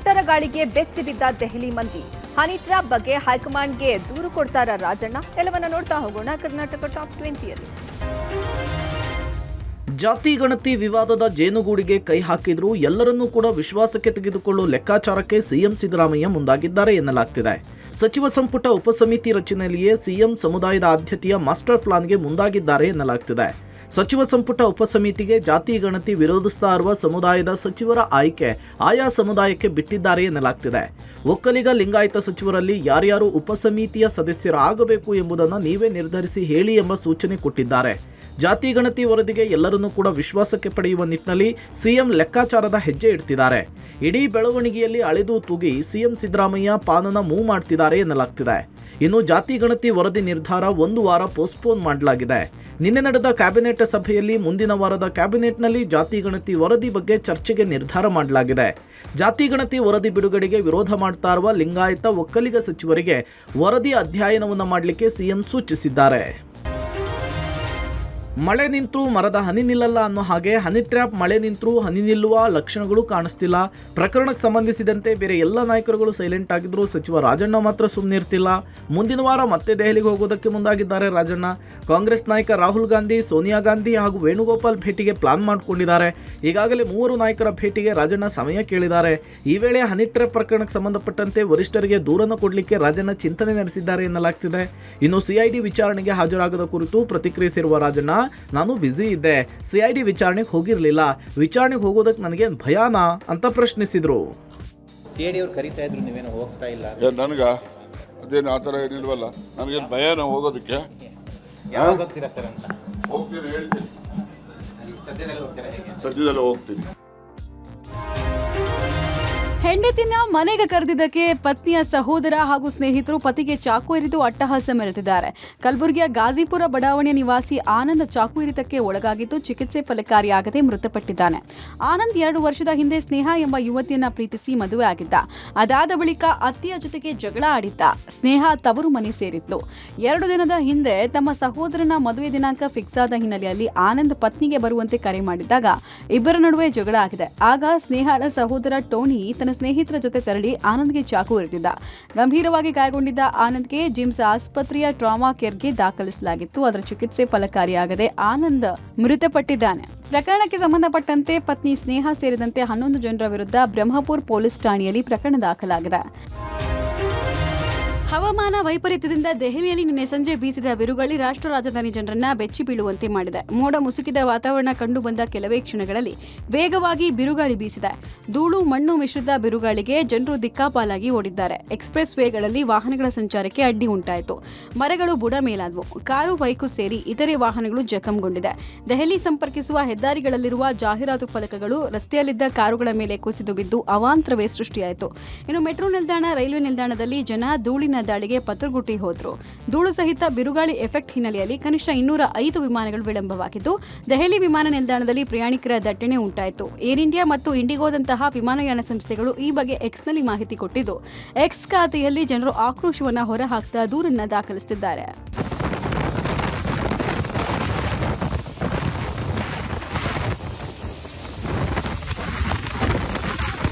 ಸುಂಟರ ಗಾಳಿಗೆ ಬೆಚ್ಚಿ ಬಿದ್ದ ದೆಹಲಿ ಮಂದಿ. ಹನಿ ಟ್ರ್ಯಾಪ್ ಬಗ್ಗೆ ಹೈಕಮಾಂಡ್ಗೆ ದೂರು ಕೊಡ್ತಾರ ರಾಜಣ್ಣ? ಎಲ್ಲವನ್ನ ನೋಡ್ತಾ ಹೋಗೋಣ ಕರ್ನಾಟಕ ಟಾಪ್ 20ಯಲ್ಲಿ. ಜಾತಿ ಗಣತಿ ವಿವಾದದ ಜೇನುಗೂಡಿಗೆ ಕೈ ಹಾಕಿದ್ರು ಎಲ್ಲರನ್ನೂ ಕೂಡ ವಿಶ್ವಾಸಕ್ಕೆ ತೆಗೆದುಕೊಳ್ಳುವ ಲೆಕ್ಕಾಚಾರಕ್ಕೆ ಸಿಎಂ ಸಿದ್ದರಾಮಯ್ಯ ಮುಂದಾಗಿದ್ದಾರೆ ಎನ್ನಲಾಗ್ತಿದೆ. ಸಚಿವ ಸಂಪುಟ ಉಪಸಮಿತಿ ರಚನೆಯಲ್ಲಿಯೇ ಸಿಎಂ ಸಮುದಾಯದ ಆದ್ಯತೆಯ ಮಾಸ್ಟರ್ ಪ್ಲಾನ್ಗೆ ಮುಂದಾಗಿದ್ದಾರೆ ಎನ್ನಲಾಗ್ತಿದೆ. ಸಚಿವ ಸಂಪುಟ ಉಪಸಮಿತಿಗೆ ಜಾತಿ ಗಣತಿ ವಿರೋಧಿಸ್ತಾ ಇರುವ ಸಮುದಾಯದ ಸಚಿವರ ಆಯ್ಕೆ ಆಯಾ ಸಮುದಾಯಕ್ಕೆ ಬಿಟ್ಟಿದ್ದಾರೆ ಎನ್ನಲಾಗ್ತಿದೆ. ಒಕ್ಕಲಿಗ ಲಿಂಗಾಯತ ಸಚಿವರಲ್ಲಿ ಯಾರ್ಯಾರು ಉಪಸಮಿತಿಯ ಸದಸ್ಯರಾಗಬೇಕು ಎಂಬುದನ್ನು ನೀವೇ ನಿರ್ಧರಿಸಿ ಹೇಳಿ ಎಂಬ ಸೂಚನೆ ಕೊಟ್ಟಿದ್ದಾರೆ. ಜಾತಿ ಗಣತಿ ವರದಿಗೆ ಎಲ್ಲರನ್ನೂ ಕೂಡ ವಿಶ್ವಾಸಕ್ಕೆ ಪಡೆಯುವ ನಿಟ್ಟಿನಲ್ಲಿ ಸಿಎಂ ಲೆಕ್ಕಾಚಾರದ ಹೆಜ್ಜೆ ಇಡ್ತಿದ್ದಾರೆ. ಇಡೀ ಬೆಳವಣಿಗೆಯಲ್ಲಿ ಅಳೆದು ತೂಗಿ ಸಿಎಂ ಸಿದ್ದರಾಮಯ್ಯ ಪಾನನ ಮೂವ್ ಮಾಡ್ತಿದ್ದಾರೆ ಎನ್ನಲಾಗ್ತಿದೆ. ಇನ್ನು ಜಾತಿ ಗಣತಿ ವರದಿ ನಿರ್ಧಾರ ಒಂದು ವಾರ ಪೋಸ್ಟ್ಪೋನ್ ಮಾಡಲಾಗಿದೆ. ನಿನ್ನೆ ನಡೆದ ಕ್ಯಾಬಿನೆಟ್ ಸಭೆಯಲ್ಲಿ ಮುಂದಿನ ವಾರದ ಕ್ಯಾಬಿನೆಟ್ನಲ್ಲಿ ಜಾತಿ ಗಣತಿ ವರದಿ ಬಗ್ಗೆ ಚರ್ಚೆಗೆ ನಿರ್ಧಾರ ಮಾಡಲಾಗಿದೆ. ಜಾತಿ ಗಣತಿ ವರದಿ ಬಿಡುಗಡೆಗೆ ವಿರೋಧ ಮಾಡ್ತಾ ಇರುವ ಲಿಂಗಾಯತ ಒಕ್ಕಲಿಗ ಸಚಿವರಿಗೆ ವರದಿ ಅಧ್ಯಯನವನ್ನು ಮಾಡಲಿಕ್ಕೆ ಸಿಎಂ ಸೂಚಿಸಿದ್ದಾರೆ. ಮಳೆ ನಿಂತರೂ ಮರದ ಹನಿ ನಿಲ್ಲಲ್ಲ ಅನ್ನೋ ಹಾಗೆ ಹನಿ ಟ್ರ್ಯಾಪ್ ಮಳೆ ನಿಂತರೂ ಹನಿ ನಿಲ್ಲುವ ಲಕ್ಷಣಗಳು ಕಾಣಿಸ್ತಿಲ್ಲ. ಪ್ರಕರಣಕ್ಕೆ ಸಂಬಂಧಿಸಿದಂತೆ ಬೇರೆ ಎಲ್ಲ ನಾಯಕರುಗಳು ಸೈಲೆಂಟ್ ಆಗಿದ್ರು, ಸಚಿವ ರಾಜಣ್ಣ ಮಾತ್ರ ಸುಮ್ಮನಿರ್ತಿಲ್ಲ. ಮುಂದಿನ ವಾರ ಮತ್ತೆ ದೆಹಲಿಗೆ ಹೋಗೋದಕ್ಕೆ ಮುಂದಾಗಿದ್ದಾರೆ ರಾಜಣ್ಣ. ಕಾಂಗ್ರೆಸ್ ನಾಯಕ ರಾಹುಲ್ ಗಾಂಧಿ, ಸೋನಿಯಾ ಗಾಂಧಿ ಹಾಗೂ ವೇಣುಗೋಪಾಲ್ ಭೇಟಿಗೆ ಪ್ಲಾನ್ ಮಾಡಿಕೊಂಡಿದ್ದಾರೆ. ಈಗಾಗಲೇ 3 ನಾಯಕರ ಭೇಟಿಗೆ ರಾಜಣ್ಣ ಸಮಯ ಕೇಳಿದ್ದಾರೆ. ಈ ವೇಳೆ ಹನಿ ಟ್ರ್ಯಾಪ್ ಪ್ರಕರಣಕ್ಕೆ ಸಂಬಂಧಪಟ್ಟಂತೆ ವರಿಷ್ಠರಿಗೆ ದೂರನ್ನು ಕೊಡಲಿಕ್ಕೆ ರಾಜಣ್ಣ ಚಿಂತನೆ ನಡೆಸಿದ್ದಾರೆ ಎನ್ನಲಾಗ್ತಿದೆ. ಇನ್ನು ಸಿಐಡಿ ವಿಚಾರಣೆಗೆ ಹಾಜರಾಗದ ಕುರಿತು ಪ್ರತಿಕ್ರಿಯಿಸಿರುವ ರಾಜಣ್ಣ, ನಾನು ಬ್ಯುಸಿ ಇದ್ದೆ, ಸಿಐಡಿ ವಿಚಾರಣೆಗೆ ಹೋಗಿರಲಿಲ್ಲ, ವಿಚಾರಣೆಗೆ ಹೋಗೋದಕ್ಕೆ ನನಗೆ ಭಯಾನಾ ಅಂತ ಪ್ರಶ್ನಿಸಿದ್ರು. ಸಿಐಡಿ ಅವರು ಕರೀತಾ ಇದ್ರು, ನೀವೇನೋ ಹೋಗ್ತಾ ಇಲ್ಲ? ನನಗ ಅದೇನು ಆ ಥರ ಏನಿಲ್ವಲ್ಲ, ನನಗೇನು ಭಯಾನ ಹೋಗೋದಕ್ಕೆ. ಯಾವಾಗ ಹೋಗ್ತೀರಾ ಸರ್ ಅಂತ? ಹೋಗ್ತೀನಿ, ಹೇಳ್ತೀನಿ, ಸದ್ಯದಲ್ಲಿ ಹೋಗ್ತೀರಾ? ಸದ್ಯದಲ್ಲೇ ಹೋಗ್ತೀನಿ. ಹೆಂಡತಿನ ಮನೆಗೆ ಕರೆದಿದ್ದಕ್ಕೆ ಪತ್ನಿಯ ಸಹೋದರ ಹಾಗೂ ಸ್ನೇಹಿತರು ಪತಿಗೆ ಚಾಕು ಇರಿದು ಅಟ್ಟಹಾಸ ಮೆರೆದಿದ್ದಾರೆ. ಕಲಬುರಗಿಯ ಗಾಜಿಪುರ ಬಡಾವಣೆಯ ನಿವಾಸಿ ಆನಂದ್ ಚಾಕು ಇರಿತಕ್ಕೆ ಒಳಗಾಗಿದ್ದು ಚಿಕಿತ್ಸೆ ಫಲಕಾರಿಯಾಗದೆ ಮೃತಪಟ್ಟಿದ್ದಾನೆ. ಆನಂದ್ 2 ವರ್ಷದ ಹಿಂದೆ ಸ್ನೇಹ ಎಂಬ ಯುವತಿಯನ್ನ ಪ್ರೀತಿಸಿ ಮದುವೆ ಆಗಿದ್ದ. ಅದಾದ ಬಳಿಕ ಅತ್ತೆಯ ಜೊತೆಗೆ ಜಗಳ ಆಡಿದ್ದ. ಸ್ನೇಹ ತವರು ಮನೆ ಸೇರಿದ್ಲು. 2 ದಿನದ ಹಿಂದೆ ತಮ್ಮ ಸಹೋದರನ ಮದುವೆ ದಿನಾಂಕ ಫಿಕ್ಸ್ ಆದ ಹಿನ್ನೆಲೆಯಲ್ಲಿ ಆನಂದ್ ಪತ್ನಿಗೆ ಬರುವಂತೆ ಕರೆ ಮಾಡಿದ್ದಾಗ ಇಬ್ಬರ ನಡುವೆ ಜಗಳ ಆಗಿದೆ. ಆಗ ಸ್ನೇಹಳ ಸಹೋದರ ಟೋನಿ ತನ್ನ ಸ್ನೇಹಿತರ ಜೊತೆ ತೆರಳಿ ಆನಂದ್ಗೆ ಚಾಕು ಇರಿದಿದ್ದ. ಗಂಭೀರವಾಗಿ ಗಾಯಗೊಂಡಿದ್ದ ಆನಂದ್ಗೆ ಜಿಮ್ಸ್ ಆಸ್ಪತ್ರೆಯ ಟ್ರಾಮಾ ಕೇರ್ಗೆ ದಾಖಲಿಸಲಾಗಿತ್ತು. ಅದರ ಚಿಕಿತ್ಸೆ ಫಲಕಾರಿಯಾಗದೆ ಆನಂದ್ ಮೃತಪಟ್ಟಿದ್ದಾನೆ. ಪ್ರಕರಣಕ್ಕೆ ಸಂಬಂಧಪಟ್ಟಂತೆ ಪತ್ನಿ ಸ್ನೇಹ ಸೇರಿದಂತೆ 11 ಜನರ ವಿರುದ್ಧ ಬ್ರಹ್ಮಪುರ ಪೊಲೀಸ್ ಠಾಣೆಯಲ್ಲಿ ಪ್ರಕರಣ ದಾಖಲಾಗಿದೆ. ಹವಾಮಾನ ವೈಪರೀತ್ಯದಿಂದ ದೆಹಲಿಯಲ್ಲಿ ನಿನ್ನೆ ಸಂಜೆ ಬೀಸಿದ ಬಿರುಗಾಳಿ ರಾಷ್ಟ್ರ ರಾಜಧಾನಿ ಜನರನ್ನ ಬೆಚ್ಚಿ ಬೀಳುವಂತೆ ಮಾಡಿದೆ. ಮೋಡ ಮುಸುಕಿದ ವಾತಾವರಣ ಕಂಡುಬಂದ ಕೆಲವೇ ಕ್ಷಣಗಳಲ್ಲಿ ವೇಗವಾಗಿ ಬಿರುಗಾಳಿ ಬೀಸಿದೆ. ಧೂಳು ಮಣ್ಣು ಮಿಶ್ರಿತ ಬಿರುಗಾಳಿಗೆ ಜನರು ದಿಕ್ಕಾಪಾಲಾಗಿ ಓಡಿದ್ದಾರೆ. ಎಕ್ಸ್ಪ್ರೆಸ್ ವೇಗಳಲ್ಲಿ ವಾಹನಗಳ ಸಂಚಾರಕ್ಕೆ ಅಡ್ಡಿ ಉಂಟಾಯಿತು. ಮರಗಳು ಬುಡ ಮೇಲಾದವು. ಕಾರು ಬೈಕು ಸೇರಿ ಇತರೆ ವಾಹನಗಳು ಜಖಂಗೊಂಡಿದೆ. ದೆಹಲಿ ಸಂಪರ್ಕಿಸುವ ಹೆದ್ದಾರಿಗಳಲ್ಲಿರುವ ಜಾಹೀರಾತು ಫಲಕಗಳು ರಸ್ತೆಯಲ್ಲಿದ್ದ ಕಾರುಗಳ ಮೇಲೆ ಕುಸಿದು ಬಿದ್ದು ಅವಾಂತರವೇ ಸೃಷ್ಟಿಯಾಯಿತು. ಇನ್ನು ಮೆಟ್ರೋ ನಿಲ್ದಾಣ, ರೈಲ್ವೆ ನಿಲ್ದಾಣದಲ್ಲಿ ಜನ ಧೂಳಿನ ದಾಳಿಗೆ ಪತ್ರಗುಟ್ಟಿ ಹೋದ್ರು. ಧೂಳು ಸಹಿತ ಬಿರುಗಾಳಿ ಎಫೆಕ್ಟ್ ಹಿನ್ನೆಲೆಯಲ್ಲಿ ಕನಿಷ್ಠ 205 ವಿಮಾನಗಳು ವಿಳಂಬವಾಗಿದ್ದು ದೆಹಲಿ ವಿಮಾನ ನಿಲ್ದಾಣದಲ್ಲಿ ಪ್ರಯಾಣಿಕರ ದಟ್ಟಣೆ ಉಂಟಾಯಿತು. ಏರ್ ಇಂಡಿಯಾ ಮತ್ತು ಇಂಡಿಗೋದಂತಹ ವಿಮಾನಯಾನ ಸಂಸ್ಥೆಗಳು ಈ ಬಗ್ಗೆ ಎಕ್ಸ್ನಲ್ಲಿ ಮಾಹಿತಿ ಕೊಟ್ಟಿದ್ದು ಎಕ್ಸ್ ಖಾತೆಯಲ್ಲಿ ಜನರು ಆಕ್ರೋಶವನ್ನ ಹೊರಹಾಕ್ತಾ ದೂರನ್ನ ದಾಖಲಿಸುತ್ತಿದ್ದಾರೆ.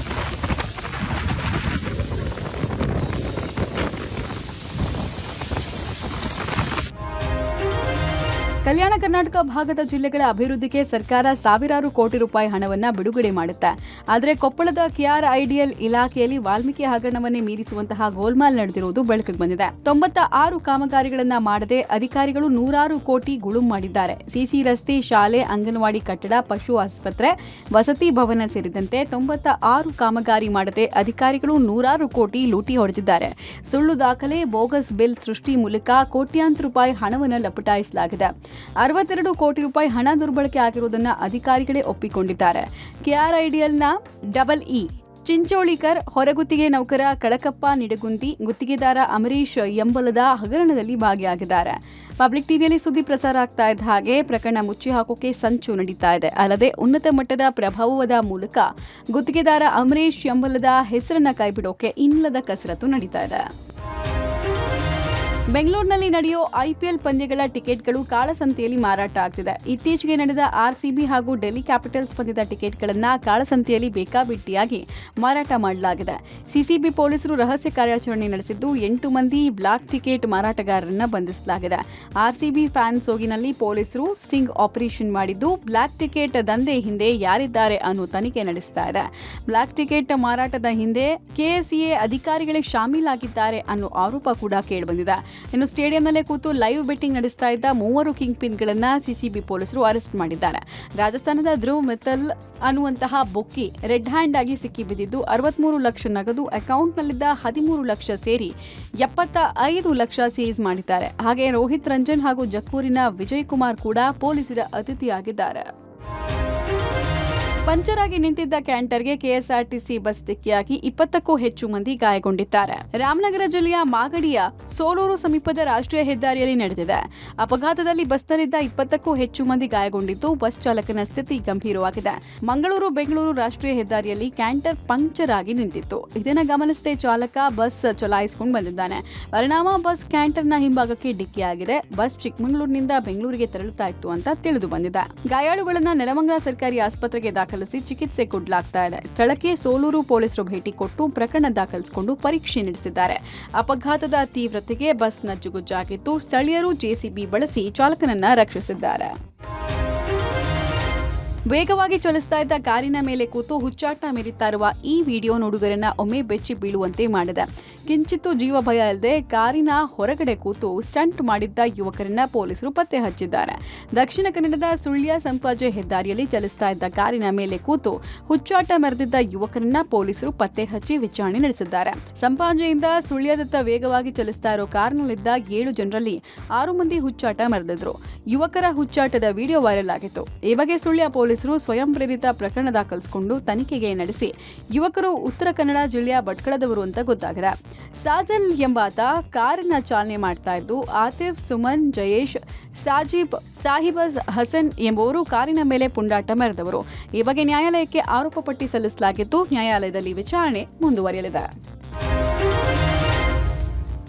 ಕಲ್ಯಾಣ ಕರ್ನಾಟಕ ಭಾಗದ ಜಿಲ್ಲೆಗಳ ಅಭಿವೃದ್ಧಿಗೆ ಸರ್ಕಾರ ಸಾವಿರಾರು ಕೋಟಿ ರೂಪಾಯಿ ಹಣವನ್ನು ಬಿಡುಗಡೆ ಮಾಡುತ್ತೆ. ಆದರೆ ಕೊಪ್ಪಳದ KRIDL ಇಲಾಖೆಯಲ್ಲಿ ವಾಲ್ಮೀಕಿ ಹಗರಣವನ್ನೇ ಮೀರಿಸುವಂತಹ ಗೋಲ್ಮಾಲ್ ನಡೆದಿರುವುದು ಬೆಳಕಿಗೆ ಬಂದಿದೆ. 96 ಕಾಮಗಾರಿಗಳನ್ನ ಮಾಡದೆ ಅಧಿಕಾರಿಗಳು 100 ಕೋಟಿ ಗುಳುಂ ಮಾಡಿದ್ದಾರೆ. ಸಿಸಿ ರಸ್ತೆ, ಶಾಲೆ, ಅಂಗನವಾಡಿ ಕಟ್ಟಡ, ಪಶು ಆಸ್ಪತ್ರೆ, ವಸತಿ ಭವನ ಸೇರಿದಂತೆ 96 ಕಾಮಗಾರಿ ಮಾಡದೆ ಅಧಿಕಾರಿಗಳು 100 ಕೋಟಿ ಲೂಟಿ ಹೊಡೆದಿದ್ದಾರೆ. ಸುಳ್ಳು ದಾಖಲೆ, ಬೋಗಸ್ ಬಿಲ್ ಸೃಷ್ಟಿ ಮೂಲಕ ಕೋಟ್ಯಾಂತರ ರೂಪಾಯಿ ಹಣವನ್ನು ಲಪಟಾಯಿಸಲಾಗಿದೆ. 62 ಕೋಟಿ ರೂಪಾಯಿ ಹಣ ದುರ್ಬಳಕೆ ಆಗಿರುವುದನ್ನು ಅಧಿಕಾರಿಗಳೇ ಒಪ್ಪಿಕೊಂಡಿದ್ದಾರೆ. KRIDLನ EE ಚಿಂಚೋಳಿಕರ್ ಹೊರಗುತ್ತಿಗೆ ನೌಕರ ಕಳಕಪ್ಪ ನಿಡಗುಂದಿ, ಗುತ್ತಿಗೆದಾರ ಅಮರೀಶ್ ಎಂಬಲದ ಹಗರಣದಲ್ಲಿ ಭಾಗಿಯಾಗಿದ್ದಾರೆ. ಪಬ್ಲಿಕ್ ಟಿವಿಯಲ್ಲಿ ಸುದ್ದಿ ಪ್ರಸಾರ ಆಗ್ತಾ ಇದ್ದ ಹಾಗೆ ಪ್ರಕರಣ ಮುಚ್ಚಿ ಹಾಕೋಕೆ ಸಂಚು ನಡೀತಾ ಇದೆ. ಅಲ್ಲದೆ ಉನ್ನತ ಮಟ್ಟದ ಪ್ರಭಾವದ ಮೂಲಕ ಗುತ್ತಿಗೆದಾರ ಅಮರೀಶ್ ಎಂಬಲದ ಹೆಸರನ್ನ ಕೈಬಿಡೋಕೆ ಇನ್ನಿಲ್ಲದ ಕಸರತ್ತು ನಡೀತಾ ಇದೆ. ಬೆಂಗಳೂರಿನಲ್ಲಿ ನಡೆಯೋ ಐಪಿಎಲ್ ಪಂದ್ಯಗಳ ಟಿಕೆಟ್ಗಳು ಕಾಳಸಂತೆಯಲ್ಲಿ ಮಾರಾಟ ಆಗ್ತಿದೆ. ಇತ್ತೀಚೆಗೆ ನಡೆದ ಆರ್ಸಿಬಿ ಹಾಗೂ ಡೆಲ್ಲಿ ಕ್ಯಾಪಿಟಲ್ಸ್ ಪಂದ್ಯದ ಟಿಕೆಟ್ಗಳನ್ನು ಕಾಳಸಂತೆಯಲ್ಲಿ ಬೇಕಾಬಿಟ್ಟಿಯಾಗಿ ಮಾರಾಟ ಮಾಡಲಾಗಿದೆ. ಸಿಸಿಬಿ ಪೊಲೀಸರು ರಹಸ್ಯ ಕಾರ್ಯಾಚರಣೆ ನಡೆಸಿದ್ದು 8 ಮಂದಿ ಬ್ಲಾಕ್ ಟಿಕೆಟ್ ಮಾರಾಟಗಾರರನ್ನು ಬಂಧಿಸಲಾಗಿದೆ. ಆರ್ಸಿಬಿ ಫ್ಯಾನ್ ಸೋಗಿನಲ್ಲಿ ಪೊಲೀಸರು ಸ್ಟಿಂಗ್ ಆಪರೇಷನ್ ಮಾಡಿದ್ದು ಬ್ಲಾಕ್ ಟಿಕೆಟ್ ದಂಧೆ ಹಿಂದೆ ಯಾರಿದ್ದಾರೆ ಅನ್ನೋ ತನಿಖೆ ನಡೆಸ್ತಾ ಇದೆ. ಬ್ಲಾಕ್ ಟಿಕೆಟ್ ಮಾರಾಟದ ಹಿಂದೆ ಕೆಎಸ್ಸಿಎ ಅಧಿಕಾರಿಗಳೇ ಶಾಮೀಲಾಗಿದ್ದಾರೆ ಅನ್ನೋ ಆರೋಪ ಕೂಡ ಕೇಳಿಬಂದಿದೆ. ಇನ್ನು ಸ್ಟೇಡಿಯಂನಲ್ಲೇ ಕೂತು ಲೈವ್ ಬೆಟ್ಟಿಂಗ್ ನಡೆಸ್ತಾ ಇದ್ದ 3 ಕಿಂಗ್ ಪಿನ್ಗಳನ್ನು ಸಿಸಿಬಿ ಪೊಲೀಸರು ಅರೆಸ್ಟ್ ಮಾಡಿದ್ದಾರೆ. ರಾಜಸ್ಥಾನದ ಧ್ರುವ್ ಮಿತ್ತಲ್ ಅನ್ನುವಂತಹ ಬೊಕ್ಕಿ ರೆಡ್ ಹ್ಯಾಂಡ್ ಆಗಿ ಸಿಕ್ಕಿಬಿದ್ದಿದ್ದು 63 ಲಕ್ಷ ನಗದು, ಅಕೌಂಟ್ನಲ್ಲಿದ್ದ 13 ಲಕ್ಷ ಸೇರಿ 75 ಲಕ್ಷ ಸೀಸ್ ಮಾಡಿದ್ದಾರೆ. ಹಾಗೆ ರೋಹಿತ್ ರಂಜನ್ ಹಾಗೂ ಜಕ್ಕೂರಿನ ವಿಜಯ್ ಕುಮಾರ್ ಕೂಡ ಪೊಲೀಸರ ಅತಿಥಿಯಾಗಿದ್ದಾರೆ. ಪಂಚರ್ ಆಗಿ ನಿಂತಿದ್ದ ಕ್ಯಾಂಟರ್ಗೆ ಕೆಎಸ್ಆರ್ಟಿಸಿ ಬಸ್ ಡಿಕ್ಕಿಯಾಗಿ 20ಕ್ಕೂ ಹೆಚ್ಚು ಮಂದಿ ಗಾಯಗೊಂಡಿದ್ದಾರೆ. ರಾಮನಗರ ಜಿಲ್ಲೆಯ ಮಾಗಡಿಯ ಸೋಲೂರು ಸಮೀಪದ ರಾಷ್ಟ್ರೀಯ ಹೆದ್ದಾರಿಯಲ್ಲಿ ನಡೆದಿದೆ. ಅಪಘಾತದಲ್ಲಿ ಬಸ್ನಲ್ಲಿದ್ದ 20ಕ್ಕೂ ಹೆಚ್ಚು ಮಂದಿ ಗಾಯಗೊಂಡಿದ್ದು ಬಸ್ ಚಾಲಕನ ಸ್ಥಿತಿ ಗಂಭೀರವಾಗಿದೆ. ಮಂಗಳೂರು ಬೆಂಗಳೂರು ರಾಷ್ಟ್ರೀಯ ಹೆದ್ದಾರಿಯಲ್ಲಿ ಕ್ಯಾಂಟರ್ ಪಂಕ್ಚರ್ ಆಗಿ ನಿಂತಿತ್ತು. ಇದನ್ನು ಗಮನಿಸದೆ ಚಾಲಕ ಬಸ್ ಚಲಾಯಿಸಿಕೊಂಡು ಬಂದಿದ್ದಾನೆ. ಪರಿಣಾಮ ಬಸ್ ಕ್ಯಾಂಟರ್ನ ಹಿಂಭಾಗಕ್ಕೆ ಡಿಕ್ಕಿಯಾಗಿದೆ. ಬಸ್ ಚಿಕ್ಕಮಗಳೂರಿನಿಂದ ಬೆಂಗಳೂರಿಗೆ ತೆರಳುತ್ತಾ ಇತ್ತು ಅಂತ ತಿಳಿದು ಬಂದಿದೆ. ಗಾಯಾಳುಗಳನ್ನು ನೆಲಮಂಗಲ ಸರ್ಕಾರಿ ಆಸ್ಪತ್ರೆಗೆ ದಾಖಲಿಸಿ ಚಿಕಿತ್ಸೆ ಕೊಡಲಾಗ್ತಾ ಇದೆ. ಸ್ಥಳಕ್ಕೆ ಸೋಲೂರು ಪೊಲೀಸರು ಭೇಟಿ ಕೊಟ್ಟು ಪ್ರಕರಣ ದಾಖಲಿಸಿಕೊಂಡು ಪರೀಕ್ಷೆ ನಡೆಸಿದ್ದಾರೆ. ಅಪಘಾತದ ತೀವ್ರತೆಗೆ ಬಸ್ ನಜ್ಜುಗುಜ್ಜಾಗಿದ್ದು ಸ್ಥಳೀಯರು ಜೆಸಿಬಿ ಬಳಸಿ ಚಾಲಕನನ್ನ ರಕ್ಷಿಸಿದ್ದಾರೆ. ವೇಗವಾಗಿ ಚಲಿಸ್ತಾ ಇದ್ದ ಕಾರಿನ ಮೇಲೆ ಕೂತು ಹುಚ್ಚಾಟ ಮೆರೀತಾ ಇರುವ ಈ ವಿಡಿಯೋ ನೋಡುಗರನ್ನ ಒಮ್ಮೆ ಬೆಚ್ಚಿ ಬೀಳುವಂತೆ ಮಾಡಿದೆ. ಕಿಂಚಿತ್ತೂ ಜೀವ ಭಯ ಇಲ್ಲದೆ ಕಾರಿನ ಹೊರಗಡೆ ಕೂತು ಸ್ಟಂಟ್ ಮಾಡಿದ್ದ ಯುವಕರನ್ನ ಪೊಲೀಸರು ಪತ್ತೆ ಹಚ್ಚಿದ್ದಾರೆ. ದಕ್ಷಿಣ ಕನ್ನಡದ ಸುಳ್ಯ ಸಂಪಾಜೆ ಹೆದ್ದಾರಿಯಲ್ಲಿ ಚಲಿಸ್ತಾ ಇದ್ದ ಕಾರಿನ ಮೇಲೆ ಕೂತು ಹುಚ್ಚಾಟ ಮೆರೆದಿದ್ದ ಯುವಕರನ್ನ ಪೊಲೀಸರು ಪತ್ತೆ ಹಚ್ಚಿ ವಿಚಾರಣೆ ನಡೆಸಿದ್ದಾರೆ. ಸಂಪಾಜೆಯಿಂದ ಸುಳ್ಯದತ್ತ ವೇಗವಾಗಿ ಚಲಿಸ್ತಾ ಇರೋ ಕಾರ್ನಲ್ಲಿದ್ದ 7 ಜನರಲ್ಲಿ 6 ಮಂದಿ ಹುಚ್ಚಾಟ ಮೆರೆದಿದ್ರು. ಯುವಕರ ಹುಚ್ಚಾಟದ ವಿಡಿಯೋ ವೈರಲ್ ಆಗಿತ್ತು. ಈ ಬಗ್ಗೆ ಸುಳ್ಯ ಪೊಲೀಸರು ಸ್ವಯಂ ಪ್ರೇರಿತ ಪ್ರಕರಣ ದಾಖಲಿಸಿಕೊಂಡು ತನಿಖೆಗೆ ನಡೆಸಿ ಯುವಕರು ಉತ್ತರ ಕನ್ನಡ ಜಿಲ್ಲೆಯ ಭಟ್ಕಳದವರು ಅಂತ ಗೊತ್ತಾಗಿದೆ. ಸಾಜಲ್ ಎಂಬಾತ ಕಾರನ್ನ ಚಾಲನೆ ಮಾಡ್ತಾ ಇದ್ದು ಆತಿಫ್, ಸುಮನ್, ಜಯೇಶ್, ಸಾಹಿಬ್ ಹಸನ್ ಎಂಬುವರು ಕಾರಿನ ಮೇಲೆ ಪುಂಡಾಟ ಮೆರೆದವರು. ಈ ಬಗ್ಗೆ ನ್ಯಾಯಾಲಯಕ್ಕೆ ಆರೋಪ ಪಟ್ಟಿ ಸಲ್ಲಿಸಲಾಗಿದ್ದು ನ್ಯಾಯಾಲಯದಲ್ಲಿ ವಿಚಾರಣೆ ಮುಂದುವರಿಯಲಿದೆ.